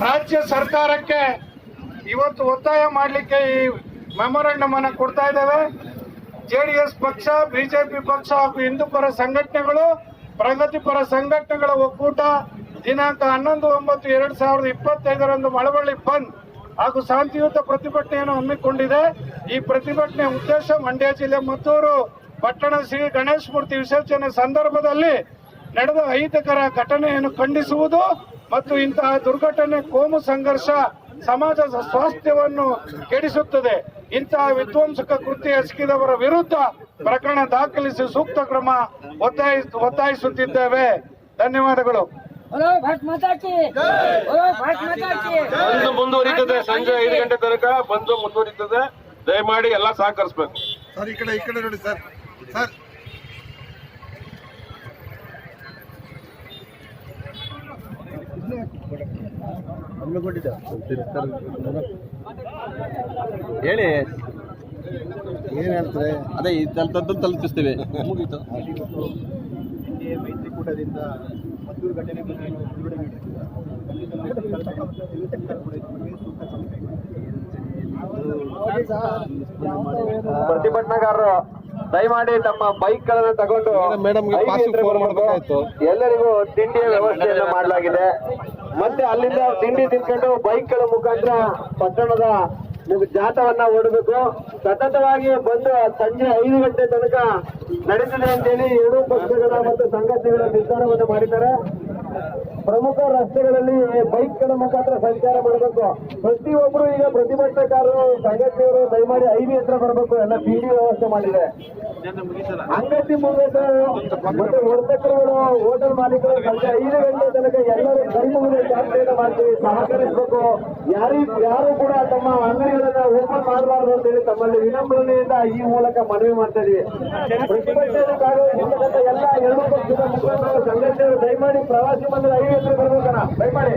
ರಾಜ್ಯ ಸರ್ಕಾರಕ್ಕೆ ಇವತ್ತು ಒತ್ತಾಯ ಮಾಡಲಿಕ್ಕೆ ಈ ಮೆಮೊರಂಡಮ್ ಅನ್ನು ಕೊಡ್ತಾ ಇದ್ದೇವೆ. ಜೆಡಿಎಸ್ ಪಕ್ಷ, ಬಿಜೆಪಿ ಪಕ್ಷ ಹಾಗೂ ಹಿಂದೂಪರ ಸಂಘಟನೆಗಳು, ಪ್ರಗತಿಪರ ಮಂಡಳಿಗಳ ಒಕ್ಕೂಟ ದಿನಾಂಕ 11/9/2025 ಮಳವಳ್ಳಿ ಬಂದ್ ಹಾಗೂ ಶಾಂತಿಯುತ ಪ್ರತಿಭಟನೆಯನ್ನು ಹಮ್ಮಿಕೊಂಡಿದೆ. ಈ ಪ್ರತಿಭಟನೆ ಉದ್ದೇಶ ಮಂಡ್ಯ ಜಿಲ್ಲೆ ಮದ್ದೂರು ಪಟ್ಟಣ ಶ್ರೀ ಗಣೇಶ ಮೂರ್ತಿ ವಿಸರ್ಜನೆ ಸಂದರ್ಭದಲ್ಲಿ ನಡೆದ ಅಹಿತಕರ ಘಟನೆಯನ್ನು ಖಂಡಿಸುವುದು ಮತ್ತು ಇಂತಹ ದುರ್ಘಟನೆ ಕೋಮು ಸಂಘರ್ಷ ಸಮಾಜದ ಸ್ವಾಸ್ಥ್ಯವನ್ನು ಕೆಡಿಸುತ್ತದೆ. ಇಂತಹ ವಿಧ್ವಂಸಕ ಕೃತ್ಯ ಎಸಗಿದವರ ವಿರುದ್ಧ ಪ್ರಕರಣ ದಾಖಲಿಸಿ ಸೂಕ್ತ ಕ್ರಮ ಒತ್ತಾಯಿಸುತ್ತಿದ್ದೇವೆ. ಧನ್ಯವಾದಗಳು. ಬಂದು ಮುಂದುವರಿತದೆ. ಸಂಜೆ 5 ಗಂಟೆ ತನಕ ಬಂದು ಮುಂದುವರಿತದೆ. ದಯಮಾಡಿ ಎಲ್ಲ ಸಹಕರಿಸಬೇಕು. ಸರ್ ಈ ಕಡೆ ನೋಡಿ ಸರ್. ಸರ್ ಹೇಳಿ ಏನ್ ಹೇಳ್ತಾರೆ? ಅದೇ ತಲುಪಿಸ್ತೇವೆ. ಮುಗೀತು. ಮೈತ್ರಿಕೂಟದಿಂದ ಮದ್ದೂರು ಘಟನೆ ಬಗ್ಗೆ ಪ್ರತಿಭಟನಾಕಾರರು ದಯಮಾಡಿ ತಮ್ಮ ಬೈಕ್ ಗಳನ್ನ ತಗೊಂಡು ಎಲ್ಲರಿಗೂ ತಿಂಡಿಯ ವ್ಯವಸ್ಥೆಯನ್ನು ಮಾಡಲಾಗಿದೆ. ಮತ್ತೆ ಅಲ್ಲಿಂದ ತಿಂಡಿ ತಿನ್ಕೊಂಡು ಬೈಕ್ ಗಳ ಮುಖಾಂತರ ಪಟ್ಟಣದ ಜಾಥವನ್ನ ಓಡಬೇಕು. ಸತತವಾಗಿ ಬಂದು ಸಂಜೆ 5 ಗಂಟೆ ತನಕ ನಡೀತದೆ ಅಂತೇಳಿ ಎರಡೂ ಪಕ್ಷಗಳ ಮತ್ತು ಸಂಘಟನೆಗಳ ನಿರ್ಧಾರವನ್ನು ಮಾಡಿದ್ದಾರೆ. ಪ್ರಮುಖ ರಸ್ತೆಗಳಲ್ಲಿ ಬೈಕ್ ಗಳ ಮುಖಾಂತರ ಸಂಚಾರ ಮಾಡಬೇಕು. ಪ್ರತಿಯೊಬ್ಬರು ಈಗ ಪ್ರತಿಭಟನಾಕಾರರು, ಸಂಘಟನೆಯವರು ದಯಮಾಡಿ ಐವಿ ಹತ್ರ ಬರಬೇಕು. ಎಲ್ಲ ತಿಂಡಿ ವ್ಯವಸ್ಥೆ ಮಾಡಿದೆ. ಅಂಗಡಿ ಮುಂಗಟ್ಟು ಮತ್ತೆ ವರ್ತಕರುಗಳು, ಹೋಟೆಲ್ ಮಾಲೀಕರು ಸಂಜೆ 5 ಗಂಟೆ ತನಕ ಎಲ್ಲರೂ ಕೈ ಮುಗಿದ ಜಾತ್ರೆಯನ್ನು ಮಾಡ್ತೀವಿ. ಸಹಕರಿಸಬೇಕು. ಯಾರು ಕೂಡ ತಮ್ಮ ಅಂಗಡಿಗಳನ್ನ ಓಪನ್ ಮಾಡಬಾರ್ದು ಅಂತೇಳಿ ತಮ್ಮಲ್ಲಿ ವಿನಮ್ರತೆಯಿಂದ ಈ ಮೂಲಕ ಮನವಿ ಮಾಡ್ತಾ ಇದೀವಿ. ಪ್ರತಿಭಟನೆಯಲ್ಲಿ ಭಾಗವಹಿಸಿರ್ತಕ್ಕಂಥ ಎಲ್ಲ ಎರಡೂ ಪಕ್ಷದ ಮುಖಂಡರು, ಸಂಘಟನೆಗಳು ದಯಮಾಡಿ ಪ್ರವಾಸಿ ಮಂದಿರ ಐವಿ ಹತ್ರ ಬರ್ಬೇಕಣ್ಣ. ದಯಮಾಡಿ